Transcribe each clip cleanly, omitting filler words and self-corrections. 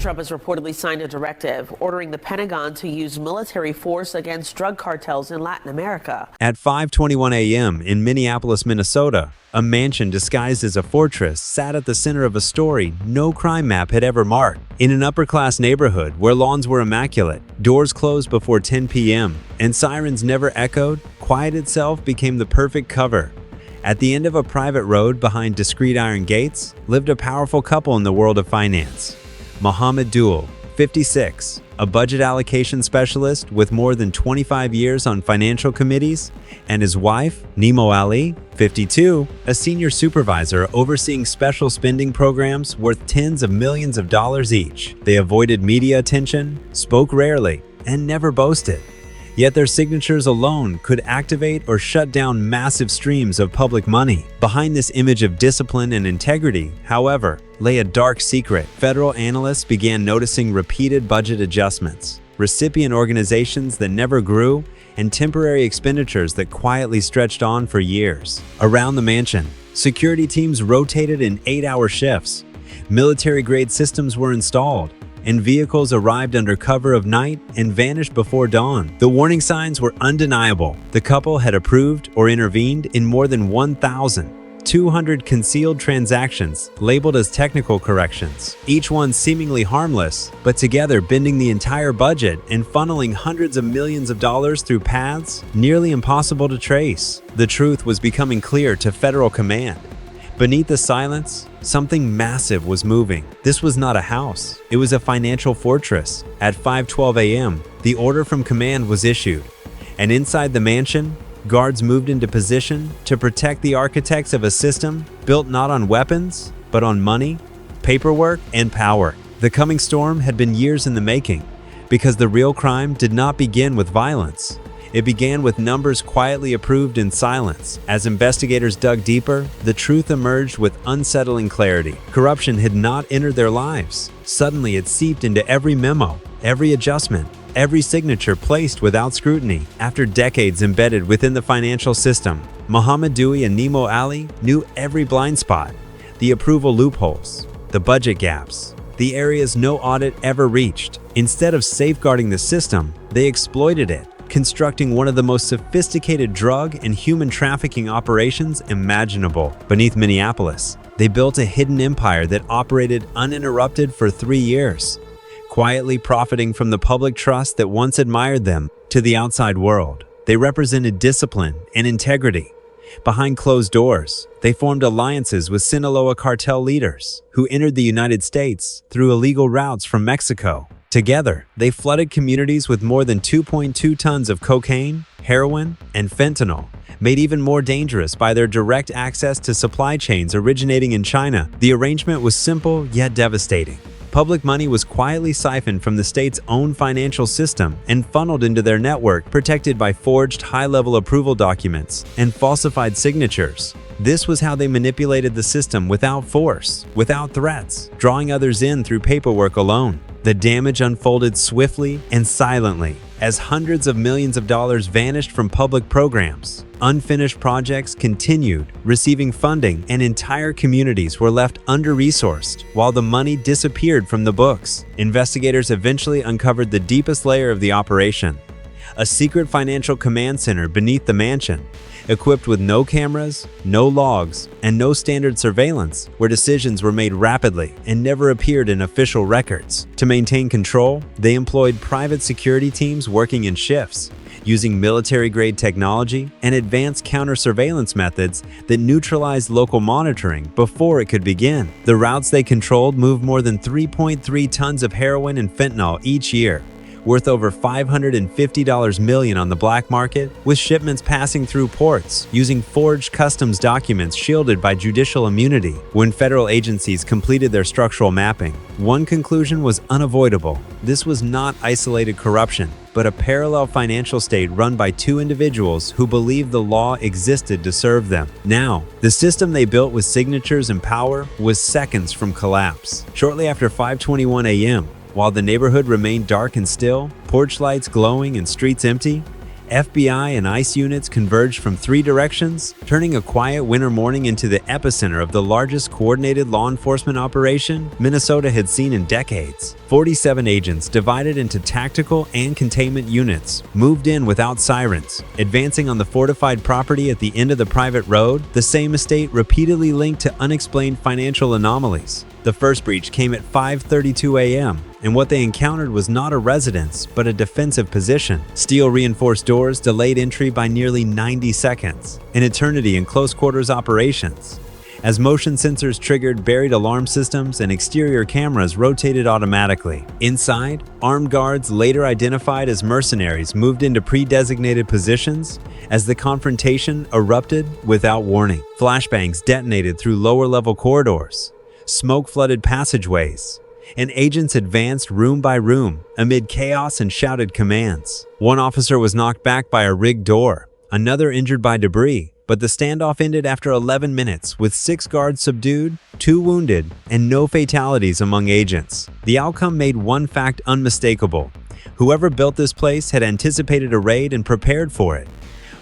Trump has reportedly signed a directive ordering the Pentagon to use military force against drug cartels in Latin America. At 5:21 a.m. in Minneapolis, Minnesota, a mansion disguised as a fortress sat at the center of a story no crime map had ever marked. In an upper-class neighborhood where lawns were immaculate, doors closed before 10 p.m., and sirens never echoed, quiet itself became the perfect cover. At the end of a private road behind discreet iron gates lived a powerful couple in the world of finance. Mohammed Dul, 56, a budget allocation specialist with more than 25 years on financial committees, and his wife, Nemo Ali, 52, a senior supervisor overseeing special spending programs worth tens of millions of dollars each. They avoided media attention, spoke rarely, and never boasted. Yet their signatures alone could activate or shut down massive streams of public money. Behind this image of discipline and integrity, however, lay a dark secret. Federal analysts began noticing repeated budget adjustments, recipient organizations that never grew, and temporary expenditures that quietly stretched on for years. Around the mansion, security teams rotated in 8-hour shifts. Military-grade systems were installed, and vehicles arrived under cover of night and vanished before dawn. The warning signs were undeniable. The couple had approved or intervened in more than 1,200 concealed transactions labeled as technical corrections, each one seemingly harmless, but together bending the entire budget and funneling hundreds of millions of dollars through paths nearly impossible to trace. The truth was becoming clear to federal command. Beneath the silence, something massive was moving. This was not a house. It was a financial fortress. At 5:12 a.m., the order from command was issued, and inside the mansion, guards moved into position to protect the architects of a system built not on weapons, but on money, paperwork, and power. The coming storm had been years in the making, because the real crime did not begin with violence. It began with numbers quietly approved in silence. As investigators dug deeper, the truth emerged with unsettling clarity. Corruption had not entered their lives. Suddenly, it seeped into every memo, every adjustment, every signature placed without scrutiny. After decades embedded within the financial system, Mohammed Dewey and Nemo Ali knew every blind spot, the approval loopholes, the budget gaps, the areas no audit ever reached. Instead of safeguarding the system, they exploited it, constructing one of the most sophisticated drug and human trafficking operations imaginable. Beneath Minneapolis, they built a hidden empire that operated uninterrupted for 3 years, quietly profiting from the public trust that once admired them. To the outside world, they represented discipline and integrity. Behind closed doors, they formed alliances with Sinaloa cartel leaders who entered the United States through illegal routes from Mexico. Together, they flooded communities with more than 2.2 tons of cocaine, heroin, and fentanyl, made even more dangerous by their direct access to supply chains originating in China. The arrangement was simple yet devastating. Public money was quietly siphoned from the state's own financial system and funneled into their network, protected by forged high-level approval documents and falsified signatures. This was how they manipulated the system without force, without threats, drawing others in through paperwork alone. The damage unfolded swiftly and silently as hundreds of millions of dollars vanished from public programs. Unfinished projects continued receiving funding, and entire communities were left under-resourced while the money disappeared from the books. Investigators eventually uncovered the deepest layer of the operation, a secret financial command center beneath the mansion, equipped with no cameras, no logs, and no standard surveillance, where decisions were made rapidly and never appeared in official records. To maintain control, they employed private security teams working in shifts, using military-grade technology and advanced counter-surveillance methods that neutralized local monitoring before it could begin. The routes they controlled moved more than 3.3 tons of heroin and fentanyl each year, worth over $550 million on the black market, with shipments passing through ports using forged customs documents shielded by judicial immunity. When federal agencies completed their structural mapping, one conclusion was unavoidable. This was not isolated corruption, but a parallel financial state run by two individuals who believed the law existed to serve them. Now, the system they built with signatures and power was seconds from collapse. Shortly after 5:21 a.m., while the neighborhood remained dark and still, porch lights glowing and streets empty, FBI and ICE units converged from 3 directions, turning a quiet winter morning into the epicenter of the largest coordinated law enforcement operation Minnesota had seen in decades. 47 agents, divided into tactical and containment units, moved in without sirens, advancing on the fortified property at the end of the private road, the same estate repeatedly linked to unexplained financial anomalies. The first breach came at 5:32 a.m., and what they encountered was not a residence, but a defensive position. Steel-reinforced doors delayed entry by nearly 90 seconds, an eternity in close-quarters operations. As motion sensors triggered buried alarm systems and exterior cameras rotated automatically. Inside, armed guards, later identified as mercenaries, moved into pre-designated positions as the confrontation erupted without warning. Flashbangs detonated through lower-level corridors. Smoke-flooded passageways, and agents advanced room by room amid chaos and shouted commands. One officer was knocked back by a rigged door, another injured by debris, but the standoff ended after 11 minutes with 6 guards subdued, 2 wounded, and no fatalities among agents. The outcome made one fact unmistakable: whoever built this place had anticipated a raid and prepared for it.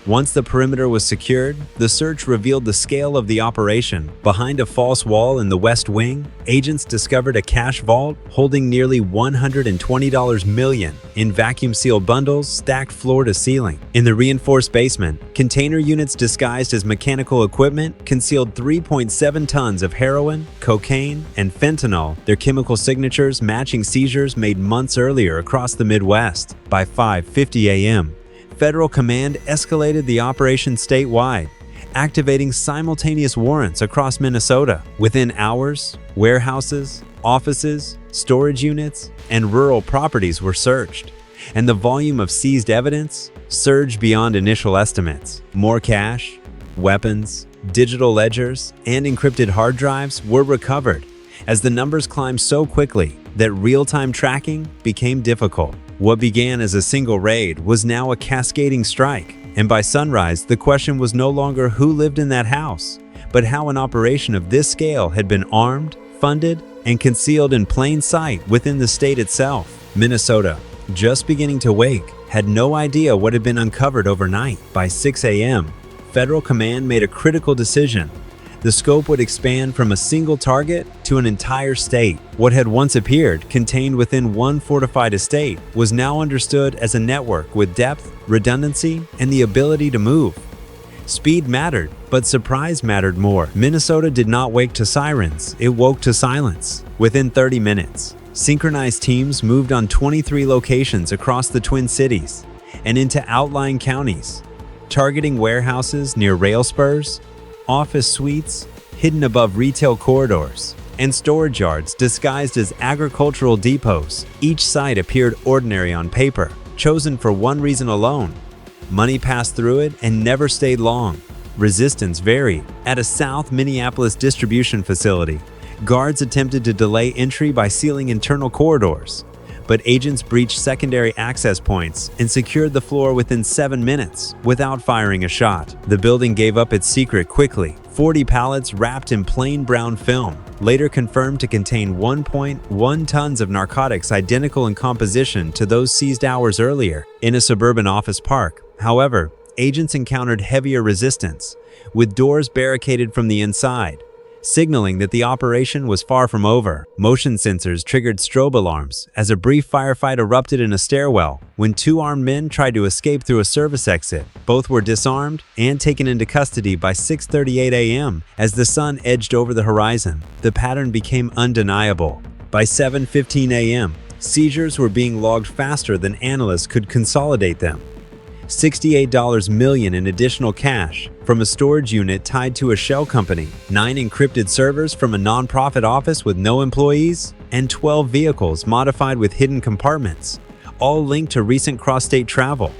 Once the perimeter was secured, the search revealed the scale of the operation. Behind a false wall in the West Wing, agents discovered a cash vault holding nearly $120 million in vacuum-sealed bundles stacked floor to ceiling. In the reinforced basement, container units disguised as mechanical equipment concealed 3.7 tons of heroin, cocaine, and fentanyl, their chemical signatures matching seizures made months earlier across the Midwest. By 5:50 a.m., Federal Command escalated the operation statewide, activating simultaneous warrants across Minnesota. Within hours, warehouses, offices, storage units, and rural properties were searched, and the volume of seized evidence surged beyond initial estimates. More cash, weapons, digital ledgers, and encrypted hard drives were recovered as the numbers climbed so quickly that real-time tracking became difficult. What began as a single raid was now a cascading strike, and by sunrise, the question was no longer who lived in that house, but how an operation of this scale had been armed, funded, and concealed in plain sight within the state itself. Minnesota, just beginning to wake, had no idea what had been uncovered overnight. By 6 a.m., Federal Command made a critical decision. The scope would expand from a single target to an entire state. What had once appeared contained within one fortified estate was now understood as a network with depth, redundancy, and the ability to move. Speed mattered, but surprise mattered more. Minnesota did not wake to sirens, it woke to silence. Within 30 minutes, synchronized teams moved on 23 locations across the Twin Cities and into outlying counties, targeting warehouses near rail spurs, office suites hidden above retail corridors, and storage yards disguised as agricultural depots. Each site appeared ordinary on paper, chosen for one reason alone: money passed through it and never stayed long. Resistance varied. At a South Minneapolis distribution facility, guards attempted to delay entry by sealing internal corridors, but agents breached secondary access points and secured the floor within 7 minutes without firing a shot. The building gave up its secret quickly. 40 pallets wrapped in plain brown film, later confirmed to contain 1.1 tons of narcotics identical in composition to those seized hours earlier in a suburban office park. However, agents encountered heavier resistance, with doors barricaded from the inside, signaling that the operation was far from over. Motion sensors triggered strobe alarms as a brief firefight erupted in a stairwell when 2 armed men tried to escape through a service exit. Both were disarmed and taken into custody by 6:38 a.m. as the sun edged over the horizon. The pattern became undeniable. By 7:15 a.m., seizures were being logged faster than analysts could consolidate them. $68 million in additional cash from a storage unit tied to a shell company, 9 encrypted servers from a nonprofit office with no employees, and 12 vehicles modified with hidden compartments, all linked to recent cross-state travel.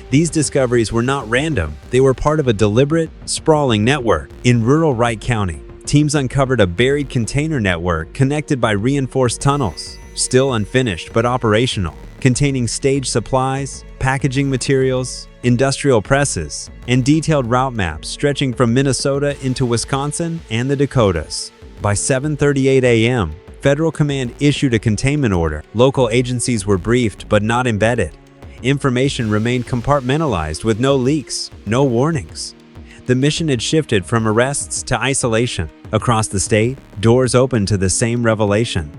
These discoveries were not random. They were part of a deliberate, sprawling network. In rural Wright County, teams uncovered a buried container network connected by reinforced tunnels, still unfinished but operational, containing staged supplies, packaging materials, industrial presses, and detailed route maps stretching from Minnesota into Wisconsin and the Dakotas. By 7:38 a.m., Federal Command issued a containment order. Local agencies were briefed but not embedded. Information remained compartmentalized with no leaks, no warnings. The mission had shifted from arrests to isolation. Across the state, doors opened to the same revelation.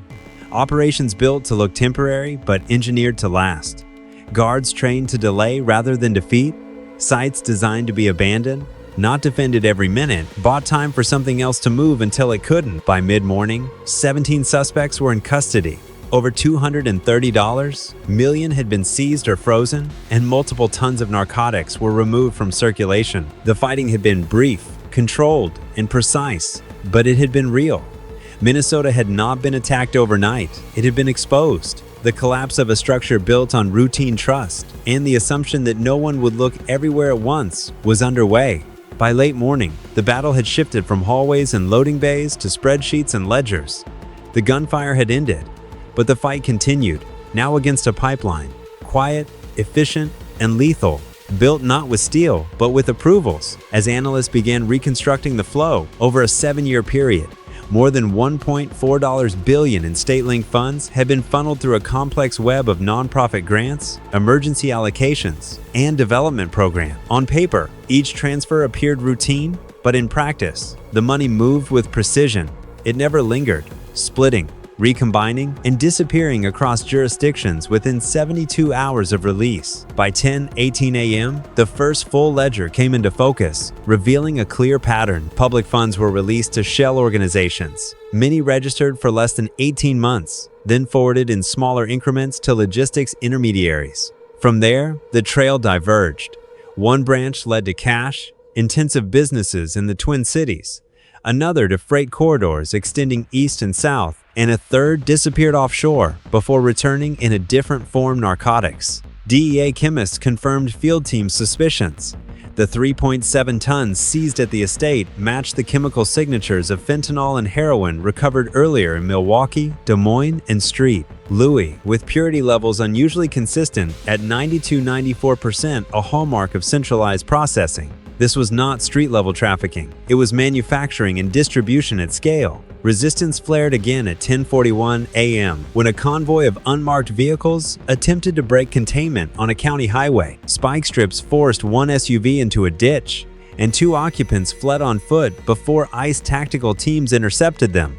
Operations built to look temporary but engineered to last. Guards trained to delay rather than defeat. Sites designed to be abandoned, not defended every minute, bought time for something else to move until it couldn't. By mid-morning, 17 suspects were in custody. Over $230 million had been seized or frozen, and multiple tons of narcotics were removed from circulation. The fighting had been brief, controlled, and precise, but it had been real. Minnesota had not been attacked overnight. It had been exposed. The collapse of a structure built on routine trust and the assumption that no one would look everywhere at once was underway. By late morning, the battle had shifted from hallways and loading bays to spreadsheets and ledgers. The gunfire had ended, but the fight continued, now against a pipeline, quiet, efficient, and lethal, built not with steel, but with approvals. As analysts began reconstructing the flow over a 7-year period, more than $1.4 billion in state-linked funds had been funneled through a complex web of nonprofit grants, emergency allocations, and development programs. On paper, each transfer appeared routine, but in practice, the money moved with precision. It never lingered, splitting, recombining, and disappearing across jurisdictions within 72 hours of release. By 10:18 a.m., the first full ledger came into focus, revealing a clear pattern. Public funds were released to shell organizations. Many registered for less than 18 months, then forwarded in smaller increments to logistics intermediaries. From there, the trail diverged. One branch led to cash-intensive businesses in the Twin Cities, another to freight corridors extending east and south, and a third disappeared offshore before returning in a different form: narcotics. DEA chemists confirmed field team suspicions. The 3.7 tons seized at the estate matched the chemical signatures of fentanyl and heroin recovered earlier in Milwaukee, Des Moines, and St. Louis, with purity levels unusually consistent at 90–94%, a hallmark of centralized processing. This was not street-level trafficking. It was manufacturing and distribution at scale. Resistance flared again at 10:41 a.m. when a convoy of unmarked vehicles attempted to break containment on a county highway. Spike strips forced one SUV into a ditch, and 2 occupants fled on foot before ICE tactical teams intercepted them,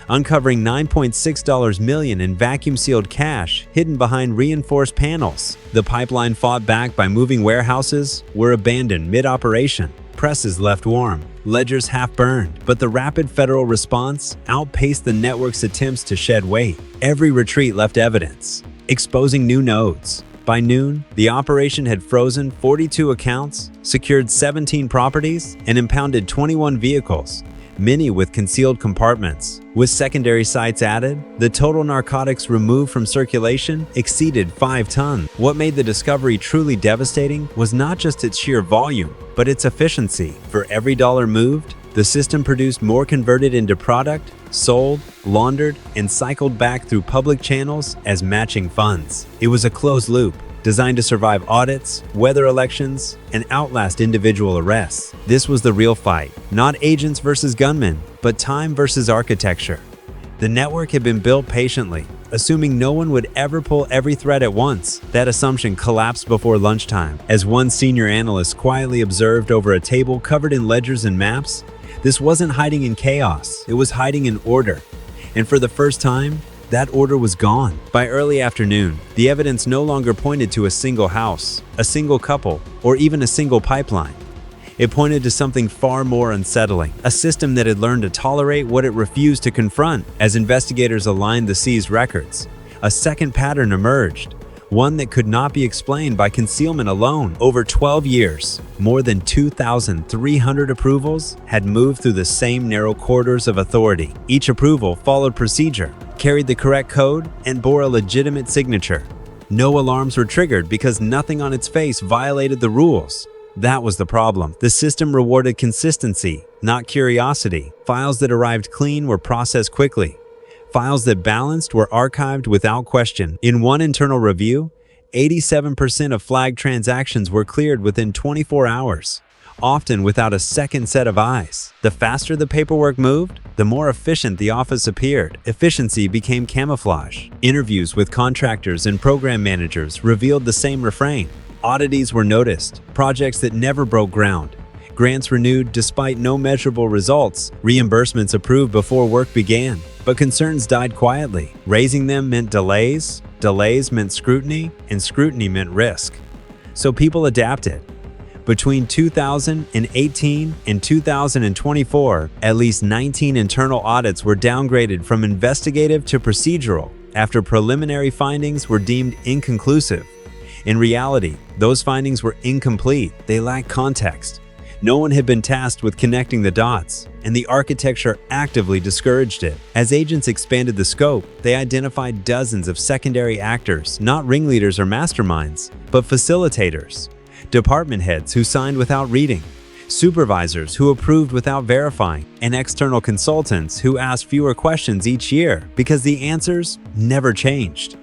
uncovering $9.6 million in vacuum-sealed cash hidden behind reinforced panels. The pipeline fought back by moving warehouses were abandoned mid-operation. Presses left warm, ledgers half-burned, but the rapid federal response outpaced the network's attempts to shed weight. Every retreat left evidence, exposing new nodes. By noon, the operation had frozen 42 accounts, secured 17 properties, and impounded 21 vehicles, many with concealed compartments. With secondary sites added, the total narcotics removed from circulation exceeded 5 tons. What made the discovery truly devastating was not just its sheer volume, but its efficiency. For every dollar moved, the system produced more converted into product, sold, laundered, and cycled back through public channels as matching funds. It was a closed loop, designed to survive audits, weather elections, and outlast individual arrests. This was the real fight, not agents versus gunmen, but time versus architecture. The network had been built patiently, assuming no one would ever pull every thread at once. That assumption collapsed before lunchtime, as one senior analyst quietly observed over a table covered in ledgers and maps. This wasn't hiding in chaos, it was hiding in order. And for the first time, that order was gone. By early afternoon, the evidence no longer pointed to a single house, a single couple, or even a single pipeline. It pointed to something far more unsettling, a system that had learned to tolerate what it refused to confront. As investigators aligned the seized records, a second pattern emerged, one that could not be explained by concealment alone. Over 12 years, more than 2,300 approvals had moved through the same narrow corridors of authority. Each approval followed procedure, carried the correct code, and bore a legitimate signature. No alarms were triggered because nothing on its face violated the rules. That was the problem. The system rewarded consistency, not curiosity. Files that arrived clean were processed quickly. Files that balanced were archived without question. In one internal review, 87% of flagged transactions were cleared within 24 hours. often without a second set of eyes. The faster the paperwork moved, the more efficient the office appeared. Efficiency became camouflage. Interviews with contractors and program managers revealed the same refrain. Oddities were noticed, projects that never broke ground, grants renewed despite no measurable results, reimbursements approved before work began. But concerns died quietly. Raising them meant delays, delays meant scrutiny, and scrutiny meant risk. So people adapted. Between 2018 and 2024, at least 19 internal audits were downgraded from investigative to procedural after preliminary findings were deemed inconclusive. In reality, those findings were incomplete. They lacked context. No one had been tasked with connecting the dots, and the architecture actively discouraged it. As agents expanded the scope, they identified dozens of secondary actors, not ringleaders or masterminds, but facilitators. Department heads who signed without reading, supervisors who approved without verifying, and external consultants who asked fewer questions each year because the answers never changed.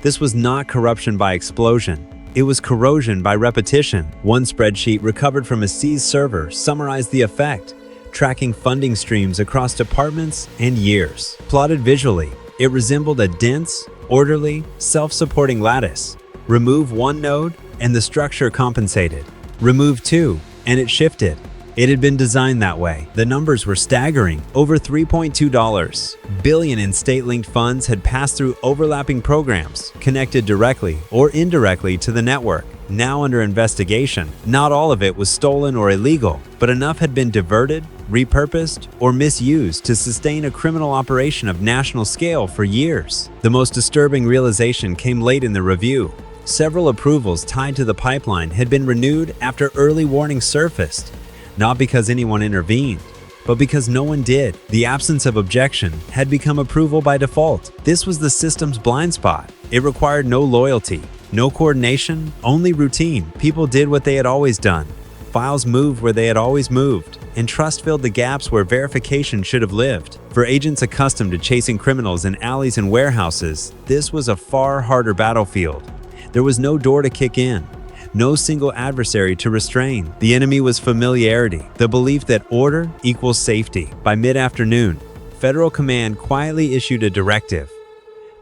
This was not corruption by explosion. It was corrosion by repetition. One spreadsheet recovered from a seized server summarized the effect, tracking funding streams across departments and years. Plotted visually, it resembled a dense, orderly, self-supporting lattice. Remove one node, and the structure compensated. Remove two, and it shifted. It had been designed that way. The numbers were staggering. Over $3.2 billion in state-linked funds had passed through overlapping programs, connected directly or indirectly to the network, now under investigation. Not all of it was stolen or illegal, but enough had been diverted, repurposed, or misused to sustain a criminal operation of national scale for years. The most disturbing realization came late in the review. Several approvals tied to the pipeline had been renewed after early warnings surfaced, not because anyone intervened, but because no one did. The absence of objection had become approval by default. This was the system's blind spot. It required no loyalty, no coordination, only routine. People did what they had always done. Files moved where they had always moved, and trust filled the gaps where verification should have lived. For agents accustomed to chasing criminals in alleys and warehouses, this was a far harder battlefield. There was no door to kick in, no single adversary to restrain. The enemy was familiarity, the belief that order equals safety. By mid-afternoon, Federal Command quietly issued a directive.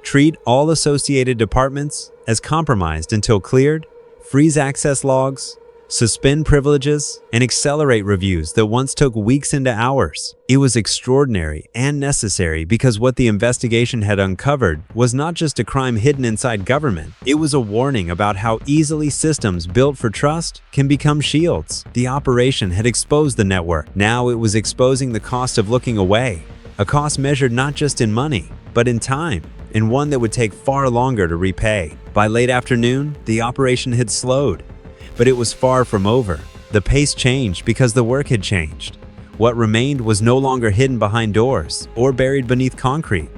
Treat all associated departments as compromised until cleared, freeze access logs, suspend privileges, and accelerate reviews that once took weeks into hours. It was extraordinary and necessary because what the investigation had uncovered was not just a crime hidden inside government. It was a warning about how easily systems built for trust can become shields. The operation had exposed the network. Now it was exposing the cost of looking away, a cost measured not just in money, but in time, and one that would take far longer to repay. By late afternoon, the operation had slowed. But it was far from over. The pace changed because the work had changed. What remained was no longer hidden behind doors or buried beneath concrete.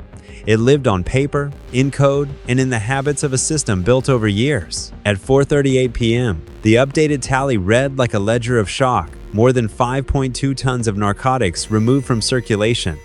It lived on paper, in code, and in the habits of a system built over years. At 4:38 p.m., the updated tally read like a ledger of shock. More than 5.2 tons of narcotics removed from circulation.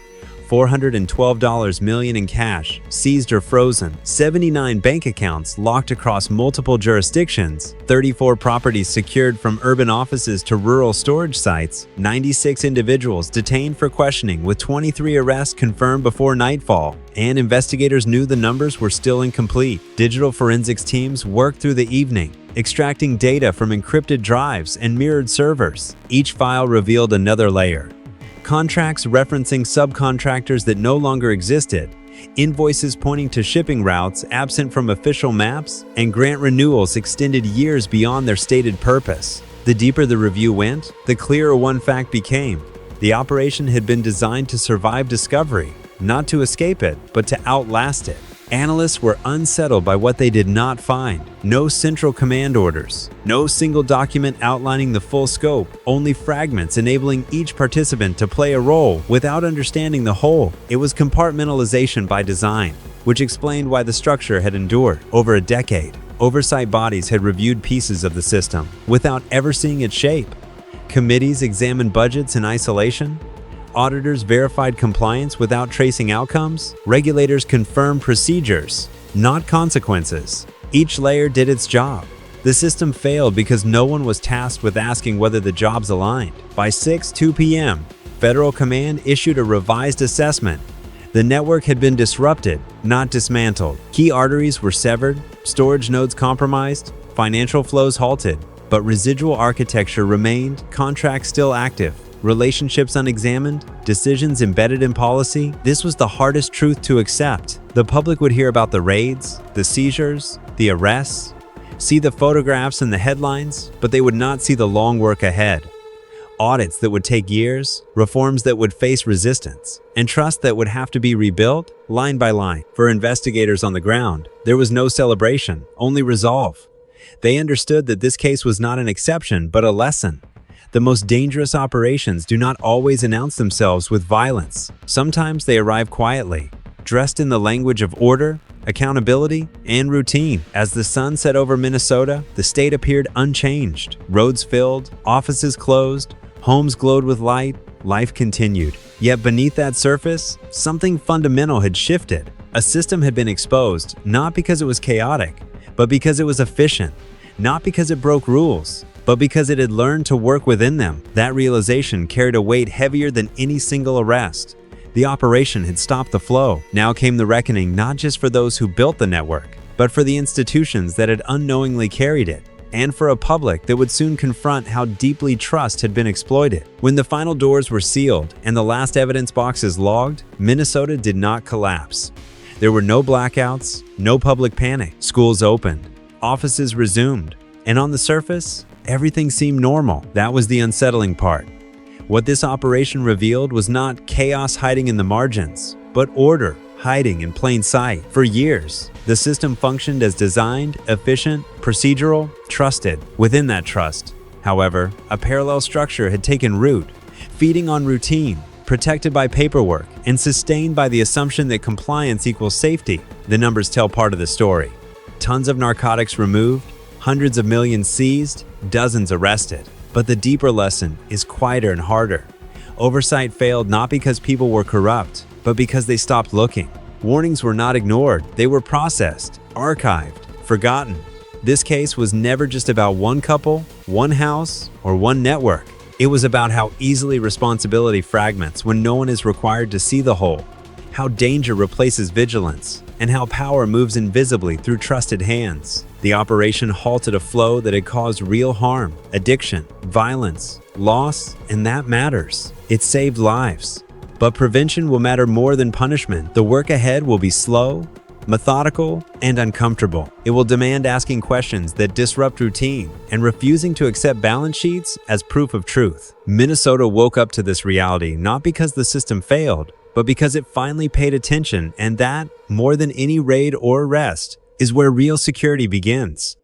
$412 million in cash, seized or frozen, 79 bank accounts locked across multiple jurisdictions, 34 properties secured from urban offices to rural storage sites, 96 individuals detained for questioning with 23 arrests confirmed before nightfall, and investigators knew the numbers were still incomplete. Digital forensics teams worked through the evening, extracting data from encrypted drives and mirrored servers. Each file revealed another layer. Contracts referencing subcontractors that no longer existed, invoices pointing to shipping routes absent from official maps, and grant renewals extended years beyond their stated purpose. The deeper the review went, the clearer one fact became. The operation had been designed to survive discovery, not to escape it, but to outlast it. Analysts were unsettled by what they did not find. No central command orders, no single document outlining the full scope, only fragments enabling each participant to play a role without understanding the whole. It was compartmentalization by design, which explained why the structure had endured over a decade. Oversight bodies had reviewed pieces of the system without ever seeing its shape. Committees examined budgets in isolation. Auditors verified compliance without tracing outcomes. Regulators confirmed procedures, not consequences. Each layer did its job, The system failed because no one was tasked with asking whether the jobs aligned. By 6:02 p.m., Federal Command issued a revised assessment. The network had been disrupted, not dismantled. Key arteries were severed, storage nodes compromised, financial flows halted, but residual architecture remained, contracts still active, relationships unexamined, decisions embedded in policy. This was the hardest truth to accept. The public would hear about the raids, the seizures, the arrests, see the photographs and the headlines, but they would not see the long work ahead. Audits that would take years, reforms that would face resistance, and trust that would have to be rebuilt line by line. For investigators on the ground, there was no celebration, only resolve. They understood that this case was not an exception, but a lesson. The most dangerous operations do not always announce themselves with violence. Sometimes they arrive quietly, dressed in the language of order, accountability, and routine. As the sun set over Minnesota, the state appeared unchanged. Roads filled, offices closed, homes glowed with light, life continued. Yet beneath that surface, something fundamental had shifted. A system had been exposed, not because it was chaotic, but because it was efficient. Not because it broke rules, but because it had learned to work within them. That realization carried a weight heavier than any single arrest. The operation had stopped the flow. Now came the reckoning, not just for those who built the network, but for the institutions that had unknowingly carried it, and for a public that would soon confront how deeply trust had been exploited. When the final doors were sealed and the last evidence boxes logged, Minnesota did not collapse. There were no blackouts, no public panic. Schools opened, offices resumed, and on the surface, everything seemed normal. That was the unsettling part. What this operation revealed was not chaos hiding in the margins, but order hiding in plain sight. For years, the system functioned as designed, efficient, procedural, trusted. Within that trust, however, a parallel structure had taken root, feeding on routine, protected by paperwork, and sustained by the assumption that compliance equals safety. The numbers tell part of the story. Tons of narcotics removed, hundreds of millions seized, dozens arrested. But the deeper lesson is quieter and harder. Oversight failed not because people were corrupt, but because they stopped looking. Warnings were not ignored, they were processed, archived, forgotten. This case was never just about one couple, one house, or one network. It was about how easily responsibility fragments when no one is required to see the whole, how danger replaces vigilance, and how power moves invisibly through trusted hands. The operation halted a flow that had caused real harm, addiction, violence, loss, and that matters. It saved lives. But prevention will matter more than punishment. The work ahead will be slow, methodical, and uncomfortable. It will demand asking questions that disrupt routine and refusing to accept balance sheets as proof of truth. Minnesota woke up to this reality not because the system failed, but because it finally paid attention, and that, more than any raid or arrest, is where real security begins.